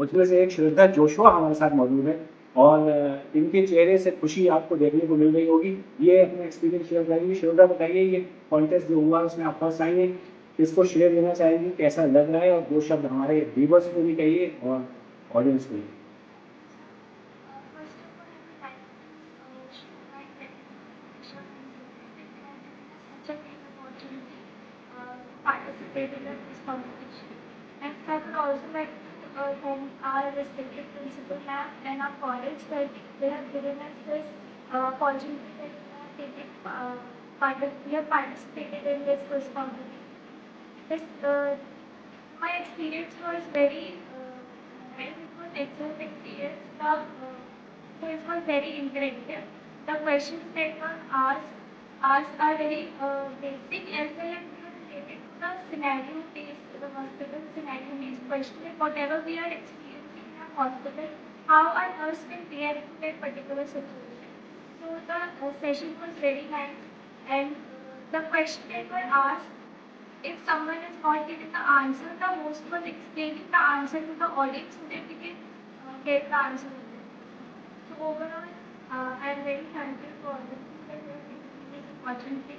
उसमें से एक श्रद्धा जोशुआ हमारे साथ मौजूद है और इनके चेहरे से खुशी आपको देखने को मिल रही होगी। ये अपना एक्सपीरियंस शेयर करेंगे। श्रद्धा बताइए, ये कॉन्टेस्ट जो हुआ उसमें आप फर्स्ट आई हैं, किसको शेयर देना चाहेंगे, कैसा लग रहा है, और 2 शब्द हमारे व्यूअर्स को भी कहिए और ऑडियंस को भी। Participate in this competition. And I would also like to thank our respected principal ma'am and our college that they have given us this opportunity that we have participated in this competition. This, my experience was it was excellent experience. It was very interactive. The questions that were asked are very basic as well as related to the scenario-based, the hospital scenario-based question. Whatever we are experiencing in a hospital, how a nurse can react to that particular situation. So the session was very nice, and the questions that were asked, if someone is not giving the answer, the host was explaining the answer to the audience so that we can get the answer. So overall, I am very thankful for all the things that you have given me this opportunity.